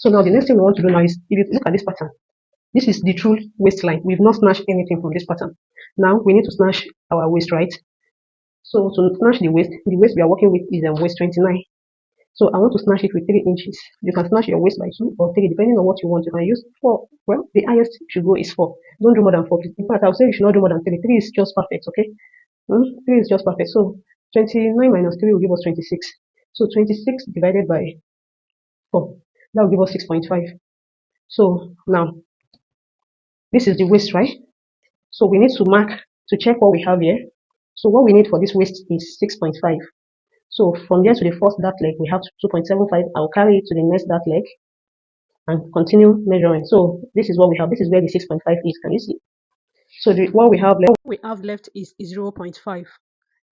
So now the next thing we want to do now is, if you look at this pattern, this is the true waistline. We've not snatched anything from this pattern. Now we need to snatch our waist, right? So to snatch the waist we are working with is waist 29. So I want to snatch it with 3 inches. You can snatch your waist by 2 or 3, depending on what you want. You can use 4. Well, the highest you should go is 4. Don't do more than 4. In fact, I'll say you should not do more than 3. 3 is just perfect, okay? 3 is just perfect. So 29 minus 3 will give us 26. So 26 divided by 4, that will give us 6.5. So now, this is the waist, right? So we need to mark to check what we have here. So what we need for this waist is 6.5. So from there to the first dart leg, we have 2.75. I'll carry it to the next dart leg and continue measuring. So this is what we have. This is where the 6.5 is. Can you see? So what we have left is 0.5.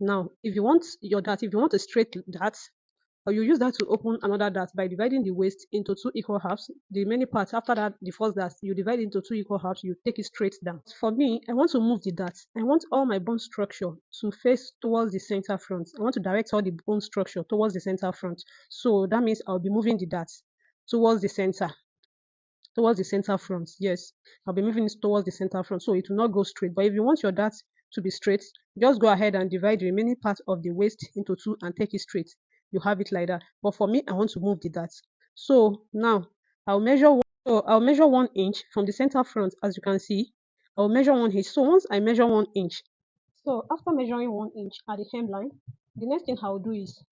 Now, if you want your dart, if you want a straight dart, or you use that to open another dart by dividing the waist into 2 equal halves. The remaining parts after that, the first dart, you divide into 2 equal halves, you take it straight down. For me, I want to move the dart. I want all my bone structure to face towards the center front. I want to direct all the bone structure towards the center front. So that means I'll be moving the dart towards the center front. Yes, I'll be moving it towards the center front, so it will not go straight. But if you want your dart to be straight, just go ahead and divide the remaining part of the waist into 2 and take it straight. You have it like that. But for me, I want to move the dart. So now I'll measure 1 inch from the center front. As you can see, I'll measure 1 inch. So once I measure 1 inch, so after measuring 1 inch at the hemline, the next thing I'll do is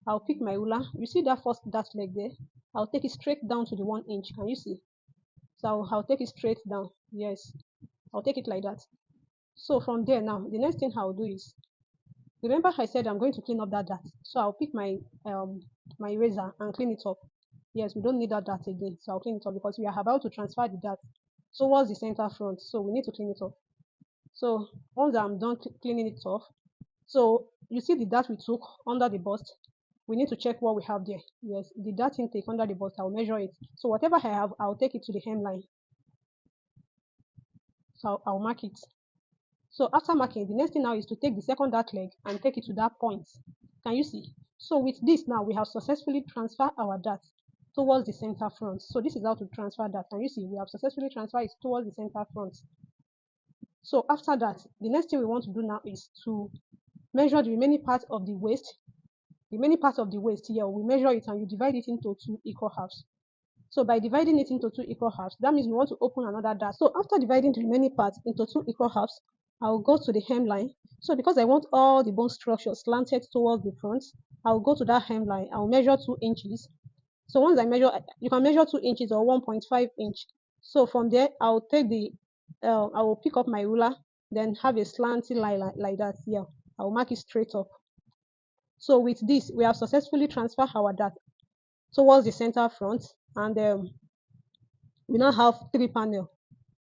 I'll pick my ruler. You see that first dart leg there? I'll take it straight down to the 1 inch. Can you see? So I'll take it straight down. Yes, I'll take it like that. So from there now, the next thing I'll do is, remember I said I'm going to clean up that dart. So I'll pick my my razor and clean it up. Yes, we don't need that dart again. So I'll clean it up because we are about to transfer the dart towards the center front. So we need to clean it up. So once I'm done cleaning it off, so you see the dart we took under the bust, we need to check what we have there. Yes, the dart intake under the bust, I'll measure it. So whatever I have, I'll take it to the hemline. So I'll mark it. So after marking, the next thing now is to take the second dart leg and take it to that point. Can you see? So with this now, we have successfully transferred our dart towards the center front. So this is how to transfer that. Can you see? We have successfully transferred it towards the center front. So after that, the next thing we want to do now is to measure the remaining part of the waist. The remaining part of the waist here, we measure it and you divide it into 2 equal halves. So by dividing it into 2 equal halves, that means we want to open another dart. So after dividing the remaining part into 2 equal halves, I'll go to the hemline. So because I want all the bone structure slanted towards the front, I'll go to that hemline. I'll measure 2 inches. So once I measure, you can measure 2 inches or 1.5 inch. So from there, I'll take the, I will pick up my ruler, then have a slanty line like that here. I'll mark it straight up. So with this, we have successfully transferred our dart towards the center front, and we now have 3 panels.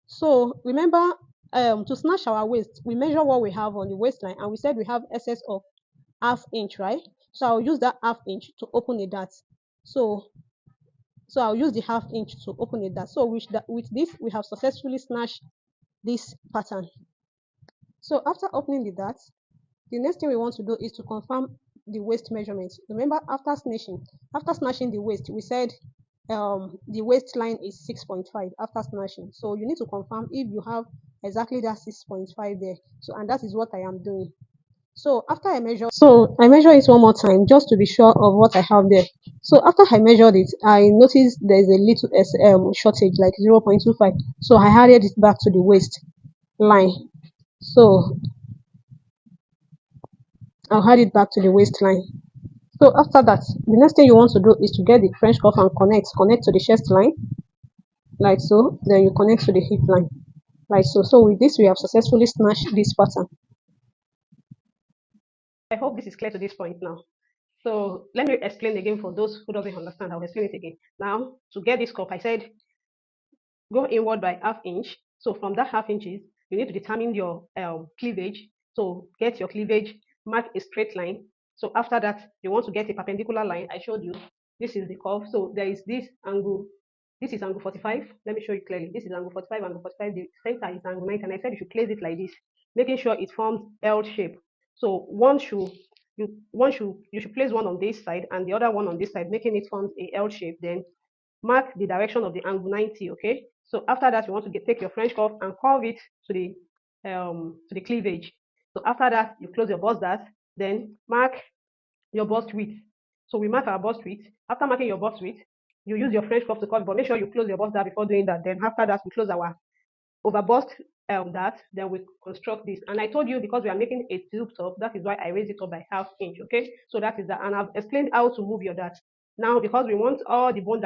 So remember, to snatch our waist, we measure what we have on the waistline, and we said we have excess of ½ inch, right? So I'll use that ½ inch to open a dart. So I'll use the ½ inch to open a dart. So with this, we have successfully snatched this pattern. So after opening the dart, the next thing we want to do is to confirm the waist measurement. Remember, after snatching the waist, we said the waistline is 6.5 after snatching. So you need to confirm if you have exactly that 6.5 there. So, and that is what I am doing. So after I measure it one more time just to be sure of what I have there. So after I measured it, I noticed there's a little shortage, like 0.25. So I added it back to the waist line. So I'll add it back to the waistline. So after that, the next thing you want to do is to get the French cuff and connect to the chest line, like so. Then you connect to the hip line, like so. So with this, we have successfully snatched this pattern. I hope this is clear to this point now. So let me explain again for those who doesn't understand. I'll explain it again. Now, to get this cup, I said go inward by ½ inch. So from that ½ inches, you need to determine your cleavage. So get your cleavage, mark a straight line. So after that, you want to get a perpendicular line. I showed you. This is the curve. So there is this angle. This is angle 45. Let me show you clearly. This is angle 45, angle 45. The center is angle 90. And I said you should place it like this, making sure it forms L shape. So you should place one on this side and the other one on this side, making it form a L shape. Then mark the direction of the angle 90, okay? So after that, you want to take your French cuff and curve it to the cleavage. So after that, you close your bust dart, then mark your bust width. So we mark our bust width. After marking your bust width, you use your French cuff to curve, but make sure you close your bust dart before doing that. Then after that, we close our over bust that, then we construct this. And I told you, because we are making a tube top, that is why I raised it up by ½ inch, okay? So that is that, and I've explained how to move your dart. Now, because we want all the bone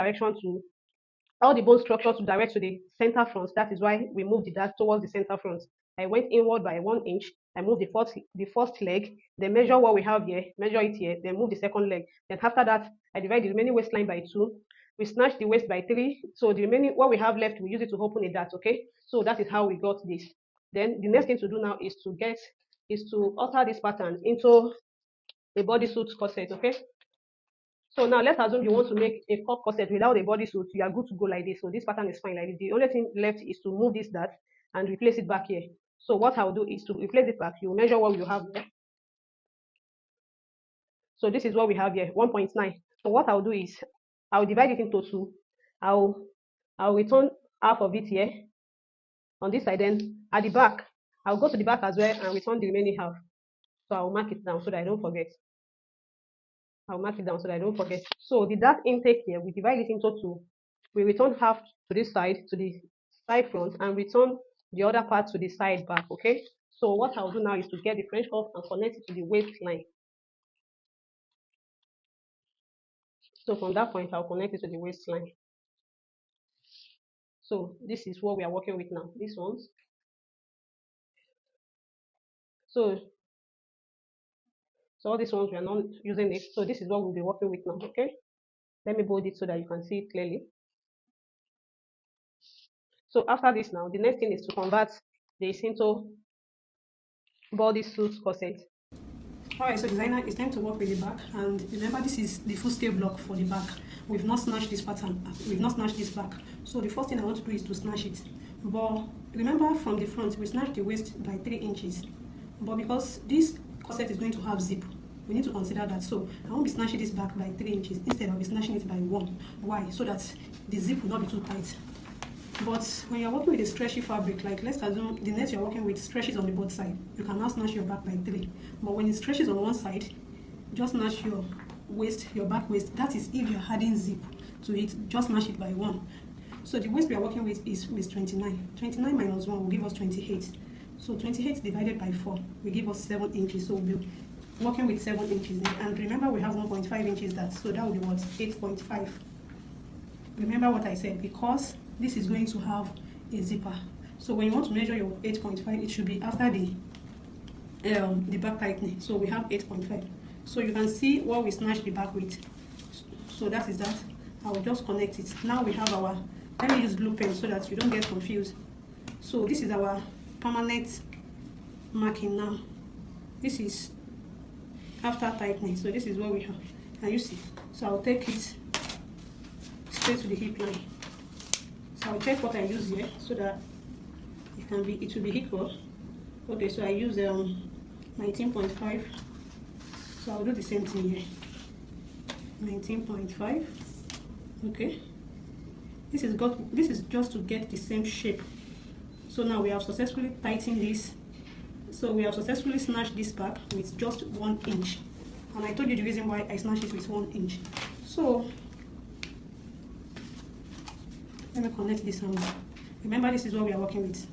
structure to direct to the center front, that is why we moved the dart towards the center front. I went inward by 1 inch. I moved the first leg, then measure what we have here, measure it here, then move the second leg. Then after that, I divide the remaining waistline by 2. We snatch the waist by 3. So the remaining, what we have left, we use it to open a dart, okay? So that is how we got this. Then the next thing to do now is to alter this pattern into a bodysuit corset, okay? So now let's assume you want to make a cup corset without a bodysuit. You are good to go like this. So this pattern is fine like this. The only thing left is to move this dart and replace it back here. So what I'll do is to replace it back. You measure what you have here. So this is what we have here, 1.9. So what I'll do is I'll divide it into 2. I'll return half of it here on this side. Then at the back, I'll go to the back as well and return the remaining half. So I'll mark it down so that I don't forget. So the dart intake here, we divide it into 2. We return half to this side, to the side front, and return the other part to the side back, okay? So what I'll do now is to get the French cuff and connect it to the waistline. So from that point, I'll connect it to the waistline. So this is what we are working with now, these ones. So all these ones, we are not using it. So this is what we'll be working with now, okay? Let me bold it so that you can see it clearly. So after this now, the next thing is to convert this into bodysuit corset. Alright, so designer, it's time to work with the back, and remember this is the full scale block for the back. We've not snatched this pattern, we've not snatched this back. So the first thing I want to do is to snatch it. But remember, from the front, we snatched the waist by 3 inches. But because this corset is going to have zip, we need to consider that. So I won't be snatching this back by 3 inches. Instead, I'll be snatching it by 1. Why? So that the zip will not be too tight. But when you're working with a stretchy fabric, like let's assume the net you're working with stretches on the both side, you can now snatch your back by 3. But when it stretches on one side, just snatch your waist, your back waist. That is if you're adding zip to it, just snatch it by 1. So the waist we are working with is 29. 29 minus 1 will give us 28. So 28 divided by 4 will give us 7 inches. So we'll be working with 7 inches. And remember, we have 1.5 inches that, so that will be what? 8.5. Remember what I said, because this is going to have a zipper. So when you want to measure your 8.5, it should be after the back tightening. So we have 8.5. So you can see what we snatched the back with. So that is that. I will just connect it. Now we have our, let me use blue pen so that you don't get confused. So this is our permanent marking now. This is after tightening. So this is what we have. Can you see? So I'll take it straight to the hip line. So I'll check what I use here so that it will be equal. Okay, so I use 19.5. So I'll do the same thing here. 19.5. Okay. This is just to get the same shape. So now we have successfully tightened this. So we have successfully snatched this back with just 1 inch. And I told you the reason why I snatched it with 1 inch. So let me connect this on. Remember, this is what we are working with.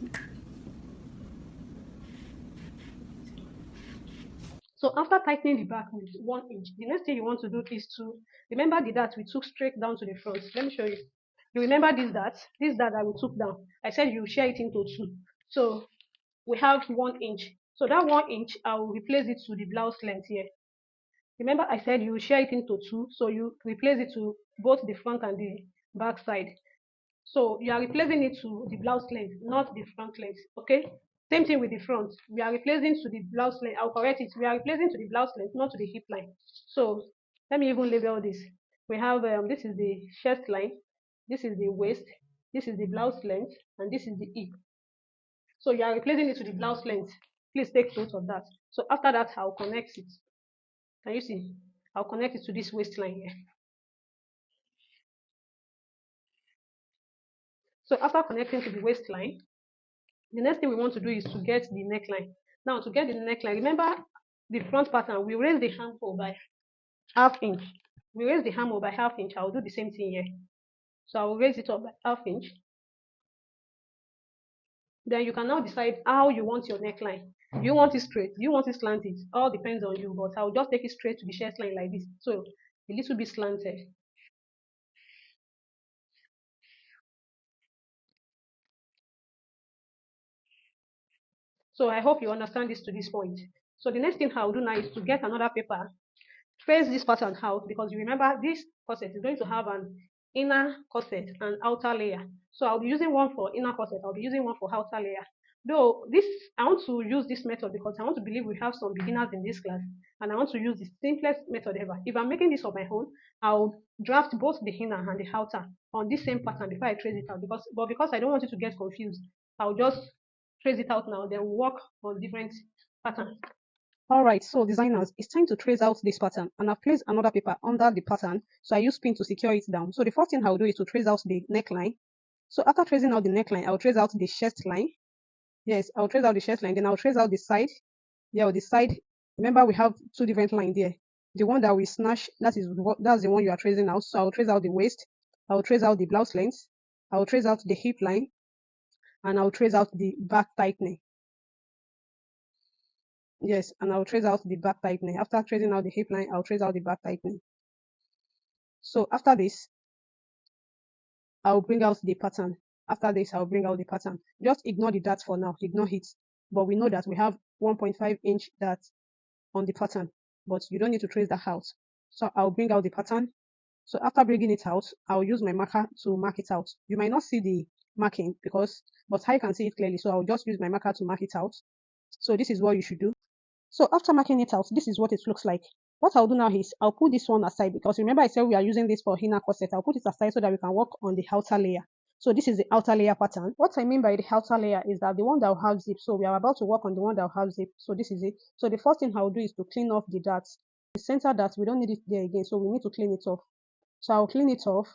So after tightening the back with 1 inch, the next thing you want to do is to remember the dart we took straight down to the front. Let me show you. You remember this dart that we took down. I said you share it into 2. So we have 1 inch. So that 1 inch, I will replace it to the blouse length here. Remember, I said you share it into 2, so you replace it to both the front and the back side. So you are replacing it to the blouse length, not the front length, okay? Same thing with the front. We are replacing to the blouse length. I'll correct it. We are replacing to the blouse length, not to the hip line. So let me even label this. We have, this is the chest line, this is the waist, this is the blouse length, and this is the hip. So you are replacing it to the blouse length. Please take note of that. So after that, I'll connect it. Can you see? I'll connect it to this waistline here. So after connecting to the waistline, the next thing we want to do is to get the neckline. Now to get the neckline, remember the front pattern, we raise the armhole by half inch. We raise the armhole by half inch. I'll do the same thing here. So I will raise it up by half inch. Then you can now decide how you want your neckline. Do you want it straight? Do you want it slanted? All depends on you, but I'll just take it straight to the chest line like this. So a little bit slanted. So I hope you understand this to this point. So the next thing I'll do now is to get another paper, trace this pattern out, because you remember this corset is going to have an inner corset and outer layer. So I'll be using one for inner corset, I'll be using one for outer layer. Though this, I want to use this method because I want to believe we have some beginners in this class, and I want to use the simplest method ever. If I'm making this on my own, I'll draft both the inner and the outer on this same pattern before I trace it out. Because I don't want you to get confused, I'll just trace it out now, then we'll work on different patterns. Alright, so designers, it's time to trace out this pattern, and I've placed another paper under the pattern, so I use pin to secure it down. So the first thing I'll do is to trace out the neckline. So after tracing out the neckline, I'll trace out the chest line. Yes, I'll trace out the chest line, then I'll trace out the side. Yeah, the side. Remember, we have two different lines there. The one that we snatch, that's the one you are tracing out. So I'll trace out the waist, I'll trace out the blouse length, I'll trace out the hip line, and I'll trace out the back tightening. Yes, and I'll trace out the back tightening. After tracing out the hip line, I'll trace out the back tightening. So after this, I'll bring out the pattern. After this, I'll bring out the pattern. Just ignore the darts for now, ignore it. But we know that we have 1.5 inch dart on the pattern, but you don't need to trace that out. So I'll bring out the pattern. So after bringing it out, I'll use my marker to mark it out. You might not see the marking but I can see it clearly. So I'll just use my marker to mark it out. So this is what you should do. So after marking it out, this is what it looks like. What I'll do now is I'll put this one aside, because remember I said we are using this for inner corset. I'll put it aside so that we can work on the outer layer. So this is the outer layer pattern. What I mean by the outer layer is that the one that will have zip. So we are about to work on the one that will have zip. So this is it. So the first thing I'll do is to clean off the darts. The center darts, we don't need it there again, so we need to clean it off. So I'll clean it off,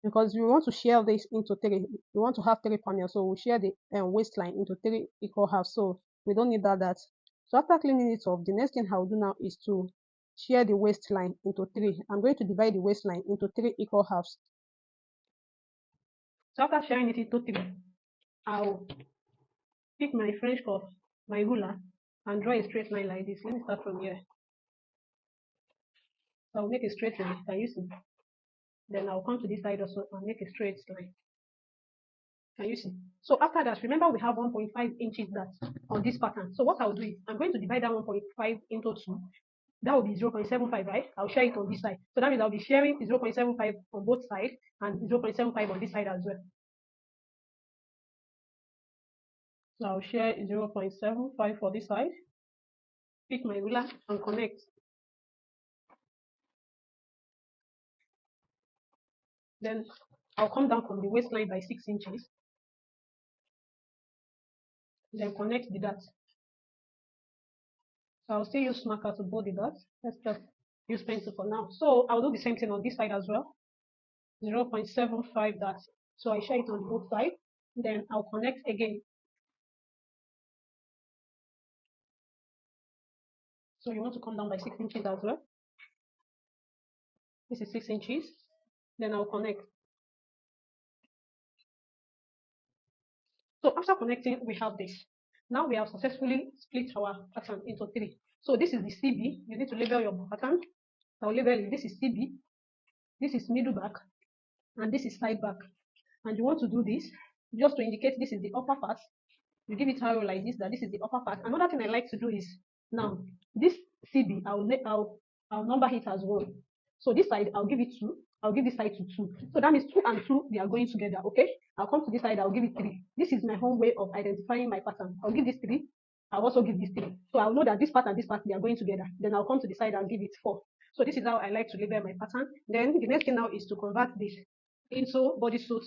because we want to share this into three. We want to have three panels, so we'll share the waistline into three equal halves. So we don't need that. So after cleaning it off, the next thing I'll do now is to share the waistline into three. I'm going to divide the waistline into three equal halves. So after sharing it into three, I'll pick my French curve, my ruler, and draw a straight line like this. Let me start from here. So I'll make a straight line. Can you see? Then I'll come to this side also and make a straight line. Can you see? So after that, remember we have 1.5 inches that on this pattern. So what I'll do is I'm going to divide that 1.5 into 2. That will be 0.75, right? I'll share it on this side. So that means I'll be sharing 0.75 on both sides and 0.75 on this side as well. So I'll share 0.75 for this side. Pick my ruler and connect. Then I'll come down from the waistline by 6 inches. Then connect the dots. So I'll still use marker to bold the dots. Let's just use pencil for now. So I'll do the same thing on this side as well. 0.75 dots. So I share it on both sides. Then I'll connect again. So you want to come down by 6 inches as well. This is 6 inches. Then I'll connect. So after connecting, we have this. Now we have successfully split our pattern into three. So this is the CB. You need to label your pattern. I'll label it. This is CB. This is middle back. And this is side back. And you want to do this just to indicate this is the upper part. You give it arrow like this, that this is the upper part. Another thing I like to do is, now this CB, I'll number it as 1. So this side, I'll give it 2. I'll give this side to 2. So that means 2 and 2, they are going together, okay? I'll come to this side, I'll give it 3. This is my home way of identifying my pattern. I'll give this 3. I'll also give this 3. So I'll know that this part and this part, they are going together. Then I'll come to the side and give it 4. So this is how I like to label my pattern. Then the next thing now is to convert this into bodysuit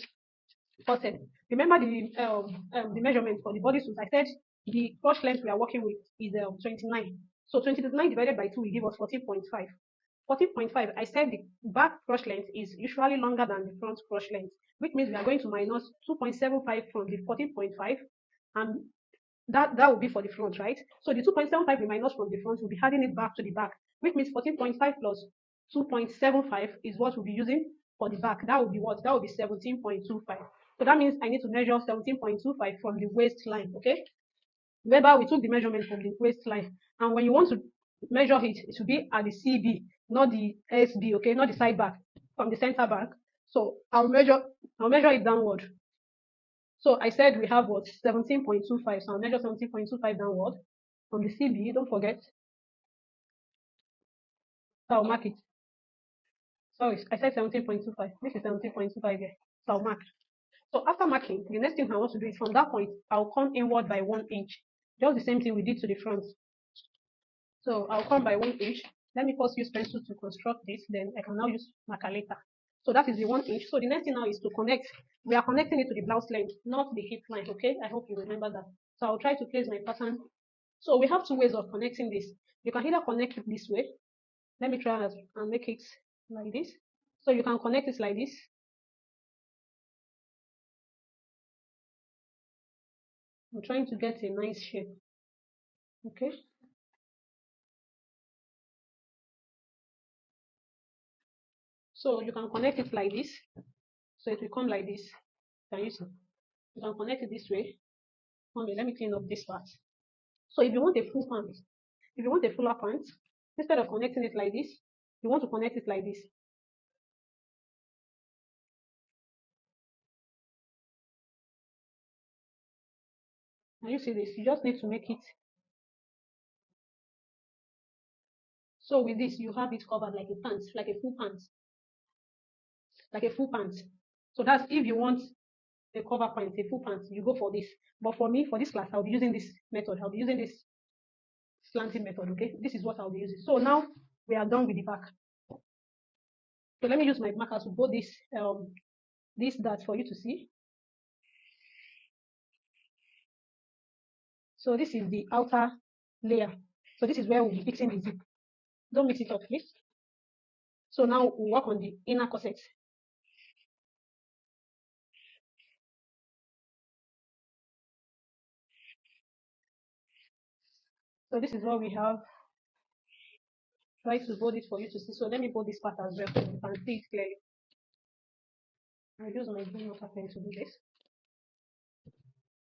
corset. Remember the measurement for the bodysuit. I said the cross length we are working with is 29. So 29 divided by 2 will give us 14.5. 14.5, I said the back cross length is usually longer than the front cross length, which means we are going to minus 2.75 from the 14.5, and that will be for the front, right? So the 2.75 we minus from the front, will be adding it back to the back, which means 14.5 plus 2.75 is what we'll be using for the back. That will be what? That will be 17.25. So that means I need to measure 17.25 from the waistline, okay? Remember, we took the measurement from the waistline, and when you want to measure it, it should be at the CB, not the SB, okay, not the side back, from the center back. So I'll measure it downward. So I said we have what? 17.25. So I'll measure 17.25 downward from the CB. Don't forget. So I'll mark it. Sorry, I said 17.25. This is 17.25 here. So I'll mark. So after marking, the next thing I want to do is from that point, I'll come inward by 1 inch. Just the same thing we did to the front. So I'll come by 1 inch. Let me first use pencil to construct this, then I can now use marker later. So that is the 1 inch. So the next thing now is to connect. We are connecting it to the blouse length, not the hip line, okay? I hope you remember that. So I'll try to place my pattern. So we have two ways of connecting this. You can either connect it this way. Let me try and make it like this. So you can connect it like this. I'm trying to get a nice shape. Okay. So you can connect it like this. So it will come like this. Can you see? You can connect it this way. Okay, let me clean up this part. So if you want a full pant, if you want a fuller pant, instead of connecting it like this, you want to connect it like this. Can you see this? You just need to make it. So with this, you have it covered like a pant, like a full pant, like a full pant. So that's if you want a cover pant, a full pant, you go for this. But for me, for this class, I'll be using this method. I'll be using this slanting method, okay? This is what I'll be using. So now we are done with the back. So let me use my marker to bold this dart for you to see. So this is the outer layer. So this is where we'll be fixing the zip. Don't mix it up, please. So now we'll work on the inner corset. So this is what we have. Try to bold it for you to see. So let me bold this part as well so you can see it clearly. I'll use my blue marker pen to do this.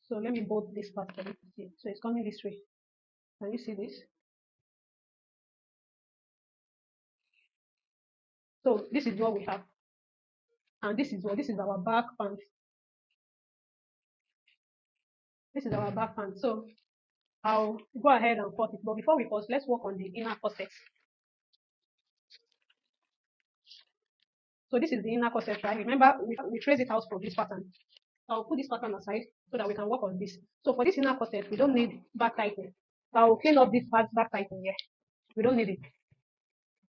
So let me bold this part for you to see. So it's coming this way. Can you see this? So this is what we have. And this is our back pant. This is our back pant. So I'll go ahead and cut it. But before we cut, let's work on the inner corset. So this is the inner corset, right? Remember, we trace it out from this pattern. I'll put this pattern aside so that we can work on this. So for this inner corset, we don't need back tightening. So I'll clean up this part back tightening here. We don't need it.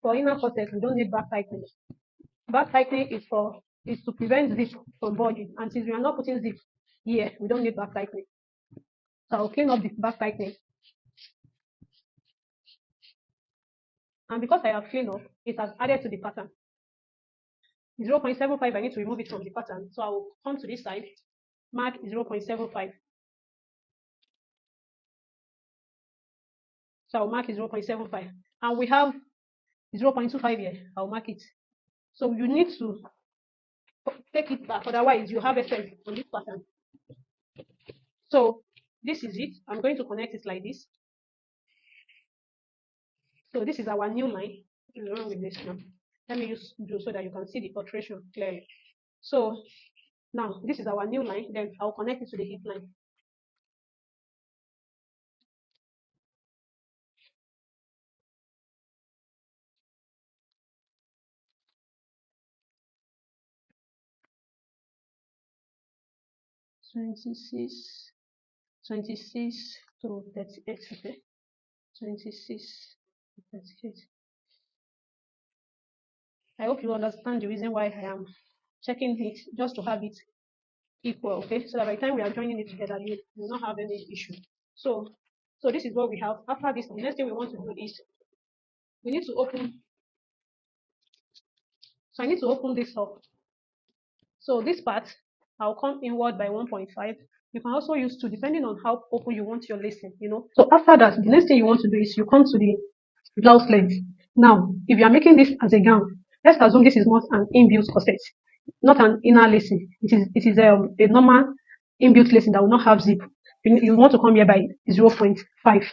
For inner corset, we don't need back tightening. Back tightening is to prevent zip from bulging. And since we are not putting zip here, we don't need back tightening. So I'll clean up the back tightening. And because I have cleaned up, it has added to the pattern. 0.75, I need to remove it from the pattern. So I will come to this side, mark 0.75. So I'll mark 0.75. And we have 0.25 here. I'll mark it. So you need to take it back. Otherwise, you have excess on this pattern. So this is it. I'm going to connect it like this. So this is our new line. What's wrong with this now? Let me use blue so that you can see the alteration clearly. So now this is our new line. Then I'll connect it to the hip line. Twenty-six to 38. Okay. 26 to 38. I hope you understand the reason why I am checking it just to have it equal, okay? So that by the time we are joining it together, you will not have any issue. So this is what we have. After this, the next thing we want to do is we need to open So I need to open this up. So this part, I'll come inward by 1.5. You can also use 2 depending on how open you want your lacing. So after that, the next thing you want to do is you come to the blouse length. Now, if you are making this as a gown, let's assume this is not an inbuilt corset, not an inner lacing. It is a normal inbuilt lacing that will not have zip. You want to come here by 0.5.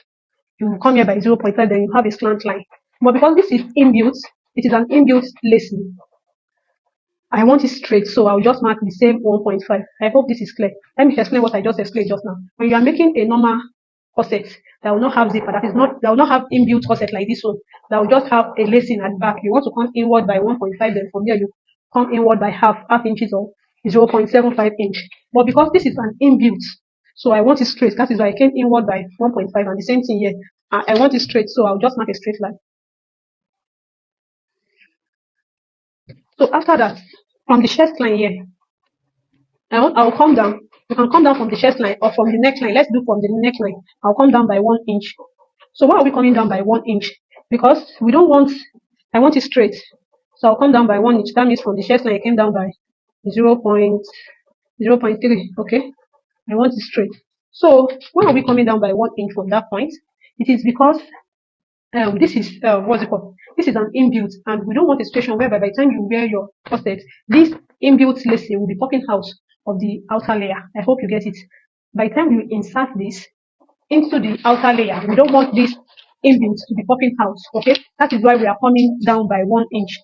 You come here by 0.5, then you have a slant line. But because this is inbuilt, it is an inbuilt lacing. I want it straight, so I'll just mark the same 1.5. I hope this is clear. Let me explain what I just explained just now. When you are making a normal corset that will not have zipper, that will not have inbuilt corset like this one, that will just have a lacing at the back. You want to come inward by 1.5, then from there you come inward by half inches or 0.75 inch. But because this is an inbuilt, so I want it straight. That is why I came inward by 1.5, and the same thing here. I want it straight, so I'll just mark a straight line. So after that, from the chest line here, I'll come down. You can come down from the chest line or from the neckline. Let's do from the neckline. I'll come down by 1 inch. So why are we coming down by 1 inch? Because I want it straight. So I'll come down by 1 inch. That means from the chest line, I came down by 0.3. Okay. I want it straight. So why are we coming down by 1 inch from that point? It is because this is what's it called? This is an inbuilt, and we don't want a situation whereby by the time you wear your corset, this inbuilt lacing will be popping out of the outer layer. I hope you get it. By the time you insert this into the outer layer, we don't want this inbuilt to be popping out. Okay, that is why we are coming down by 1 inch.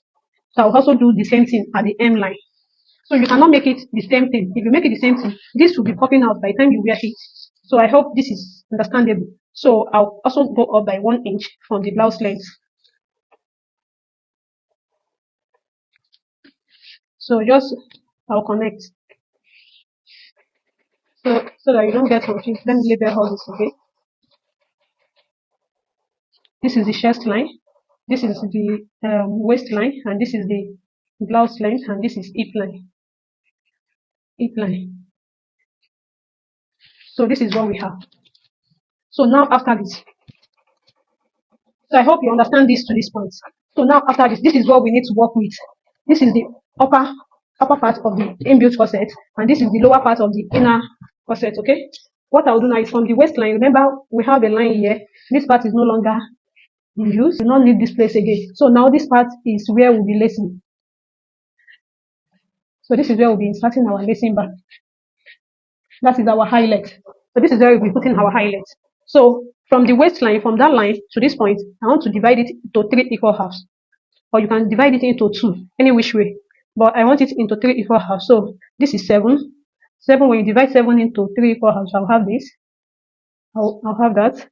So I'll also do the same thing at the M line. So you cannot make it the same thing. If you make it the same thing, this will be popping out by the time you wear it. So I hope this is understandable. So I'll also go up by 1 inch from the blouse length. So I'll connect. So that you don't get confused. Let me label all this, okay? This is the chest line. This is the waistline, and this is the blouse length, and this is hip line. Hip line. So this is what we have. So now after this, so I hope you understand this to this point. So now after this is what we need to work with. This is the upper part of the inbuilt corset, and this is the lower part of the inner corset. Okay. What I'll do now is from the waistline. Remember, we have a line here. This part is no longer in use. You don't need this place again. So now this part is where we'll be lacing. So this is where we'll be inserting our lacing back. That is our highlight. So this is where we'll be putting our highlight. So from the waistline, from that line to this point, I want to divide it into 3 equal halves. Or you can divide it into 2, any which way. But I want it into 3 equal halves. So this is 7. 7, when you divide 7 into 3 equal halves, I'll have this. I'll have that.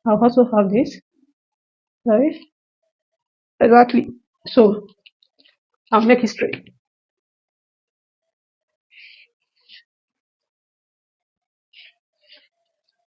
I'll also have this. Right? Exactly. So I'll make it straight.